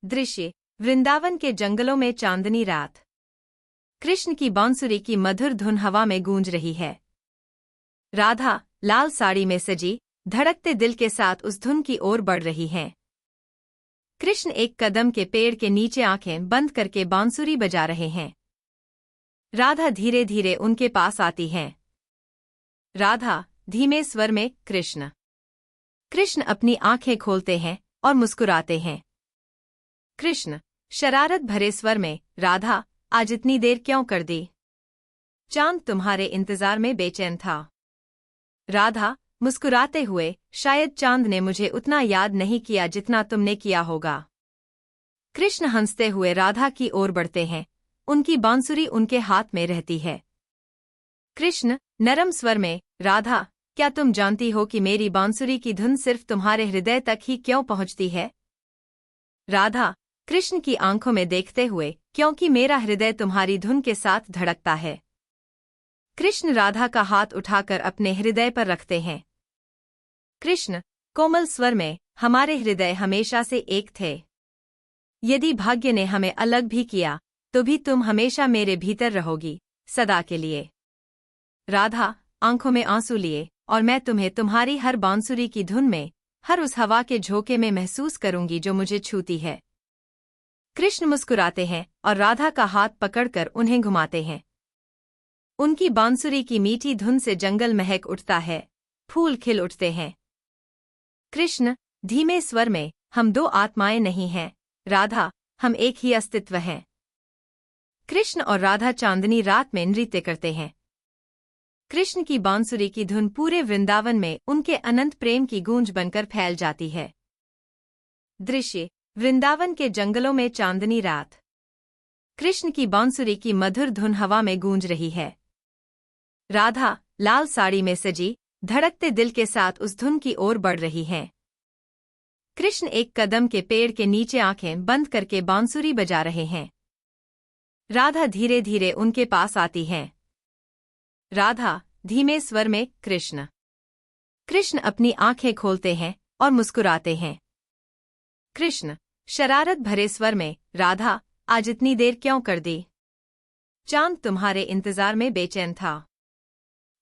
दृश्य वृंदावन के जंगलों में चांदनी रात। कृष्ण की बांसुरी की मधुर धुन हवा में गूंज रही है। राधा लाल साड़ी में सजी धड़कते दिल के साथ उस धुन की ओर बढ़ रही हैं। कृष्ण एक कदम के पेड़ के नीचे आंखें बंद करके बांसुरी बजा रहे हैं। राधा धीरे धीरे उनके पास आती हैं। राधा धीमे स्वर में कृष्ण। कृष्ण अपनी आंखें खोलते हैं और मुस्कुराते हैं। कृष्ण शरारत भरे स्वर में, राधा आज इतनी देर क्यों कर दी? चांद तुम्हारे इंतजार में बेचैन था। राधा मुस्कुराते हुए, शायद चांद ने मुझे उतना याद नहीं किया जितना तुमने किया होगा। कृष्ण हंसते हुए राधा की ओर बढ़ते हैं। उनकी बांसुरी उनके हाथ में रहती है। कृष्ण नरम स्वर में, राधा क्या तुम जानती हो कि मेरी बांसुरी की धुन सिर्फ तुम्हारे हृदय तक ही क्यों पहुंचती है? राधा कृष्ण की आंखों में देखते हुए, क्योंकि मेरा हृदय तुम्हारी धुन के साथ धड़कता है। कृष्ण राधा का हाथ उठाकर अपने हृदय पर रखते हैं। कृष्ण कोमल स्वर में, हमारे हृदय हमेशा से एक थे। यदि भाग्य ने हमें अलग भी किया तो भी तुम हमेशा मेरे भीतर रहोगी, सदा के लिए। राधा आंखों में आंसू लिए, और मैं तुम्हें तुम्हारी हर बांसुरी की धुन में, हर उस हवा के झोंके में महसूस करूंगी जो मुझे छूती है। कृष्ण मुस्कुराते हैं और राधा का हाथ पकड़कर उन्हें घुमाते हैं। उनकी बांसुरी की मीठी धुन से जंगल महक उठता है, फूल खिल उठते हैं। कृष्ण धीमे स्वर में, हम दो आत्माएं नहीं हैं, राधा हम एक ही अस्तित्व हैं। कृष्ण और राधा चांदनी रात में नृत्य करते हैं। कृष्ण की बांसुरी की धुन पूरे वृंदावन में उनके अनंत प्रेम की गूंज बनकर फैल जाती है। दृश्य वृंदावन के जंगलों में चांदनी रात। कृष्ण की बांसुरी की मधुर धुन हवा में गूंज रही है। राधा लाल साड़ी में सजी धड़कते दिल के साथ उस धुन की ओर बढ़ रही हैं। कृष्ण एक कदम के पेड़ के नीचे आंखें बंद करके बांसुरी बजा रहे हैं। राधा धीरे धीरे उनके पास आती हैं। राधा धीमे स्वर में कृष्ण। कृष्ण अपनी आंखें खोलते हैं और मुस्कुराते हैं। कृष्ण शरारत भरे स्वर में, राधा आज इतनी देर क्यों कर दी? चांद तुम्हारे इंतजार में बेचैन था।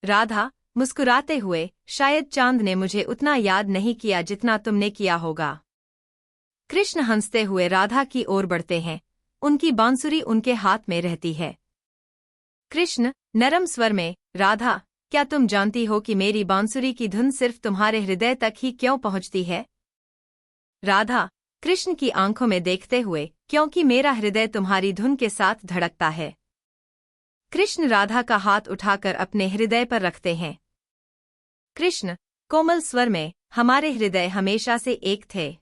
राधा मुस्कुराते हुए, शायद चांद ने मुझे उतना याद नहीं किया जितना तुमने किया होगा। कृष्ण हंसते हुए राधा की ओर बढ़ते हैं। उनकी बांसुरी उनके हाथ में रहती है। कृष्ण नरम स्वर में, राधा क्या तुम जानती हो कि मेरी बांसुरी की धुन सिर्फ तुम्हारे हृदय तक ही क्यों पहुंचती है? राधा कृष्ण की आंखों में देखते हुए, क्योंकि मेरा हृदय तुम्हारी धुन के साथ धड़कता है। कृष्ण राधा का हाथ उठाकर अपने हृदय पर रखते हैं। कृष्ण कोमल स्वर में, हमारे हृदय हमेशा से एक थे।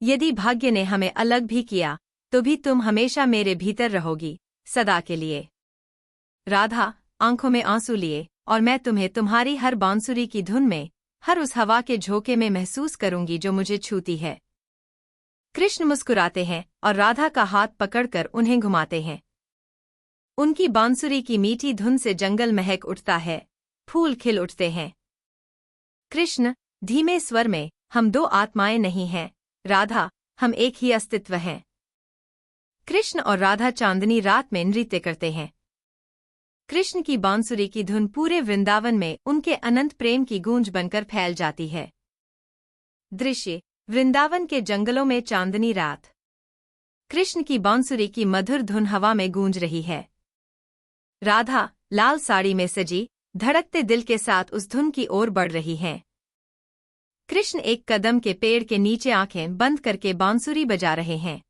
यदि भाग्य ने हमें अलग भी किया तो भी तुम हमेशा मेरे भीतर रहोगी, सदा के लिए। राधा आंखों में आंसू लिए, और मैं तुम्हें तुम्हारी हर बांसुरी की धुन में, हर उस हवा के झोंके में महसूस करूंगी जो मुझे छूती है। कृष्ण मुस्कुराते हैं और राधा का हाथ पकड़कर उन्हें घुमाते हैं। उनकी बांसुरी की मीठी धुन से जंगल महक उठता है, फूल खिल उठते हैं। कृष्ण धीमे स्वर में, हम दो आत्माएं नहीं हैं, राधा हम एक ही अस्तित्व हैं। कृष्ण और राधा चांदनी रात में नृत्य करते हैं। कृष्ण की बांसुरी की धुन पूरे वृंदावन में उनके अनंत प्रेम की गूंज बनकर फैल जाती है। दृश्य वृंदावन के जंगलों में चांदनी रात। कृष्ण की बांसुरी की मधुर धुन हवा में गूंज रही है। राधा लाल साड़ी में सजी धड़कते दिल के साथ उस धुन की ओर बढ़ रही हैं। कृष्ण एक कदम के पेड़ के नीचे आंखें बंद करके बांसुरी बजा रहे हैं।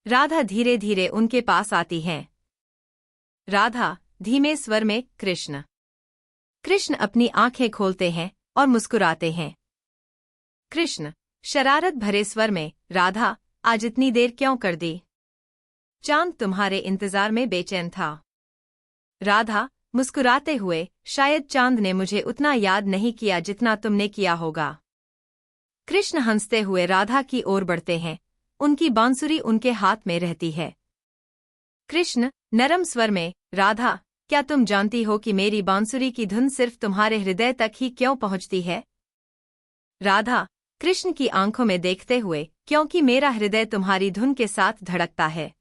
राधा धीरे धीरे उनके पास आती हैं। राधा धीमे स्वर में कृष्ण। कृष्ण अपनी आंखें खोलते हैं और मुस्कुराते हैं। कृष्ण शरारत भरे स्वर में, राधा आज इतनी देर क्यों कर दी? चांद तुम्हारे इंतजार में बेचैन था। राधा मुस्कुराते हुए, शायद चांद ने मुझे उतना याद नहीं किया जितना तुमने किया होगा। कृष्ण हंसते हुए राधा की ओर बढ़ते हैं। उनकी बांसुरी उनके हाथ में रहती है। कृष्ण नरम स्वर में, राधा क्या तुम जानती हो कि मेरी बांसुरी की धुन सिर्फ तुम्हारे हृदय तक ही क्यों पहुंचती है? राधा कृष्ण की आंखों में देखते हुए, क्योंकि मेरा हृदय तुम्हारी धुन के साथ धड़कता है।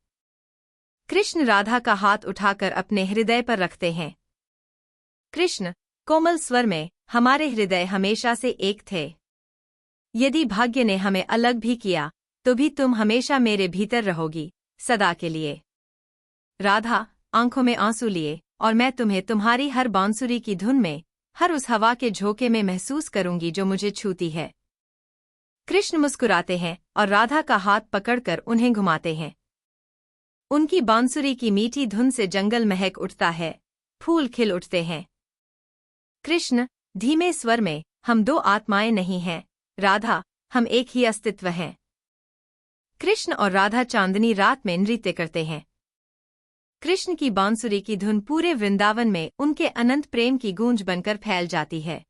कृष्ण राधा का हाथ उठाकर अपने हृदय पर रखते हैं। कृष्ण कोमल स्वर में, हमारे हृदय हमेशा से एक थे। यदि भाग्य ने हमें अलग भी किया तो भी तुम हमेशा मेरे भीतर रहोगी, सदा के लिए। राधा आंखों में आंसू लिए, और मैं तुम्हें तुम्हारी हर बांसुरी की धुन में, हर उस हवा के झोंके में महसूस करूंगी जो मुझे छूती है। कृष्ण मुस्कुराते हैं और राधा का हाथ पकड़कर उन्हें घुमाते हैं। उनकी बांसुरी की मीठी धुन से जंगल महक उठता है, फूल खिल उठते हैं। कृष्ण धीमे स्वर में, हम दो आत्माएं नहीं हैं, राधा, हम एक ही अस्तित्व हैं। कृष्ण और राधा चांदनी रात में नृत्य करते हैं। कृष्ण की बांसुरी की धुन पूरे वृंदावन में उनके अनंत प्रेम की गूंज बनकर फैल जाती है।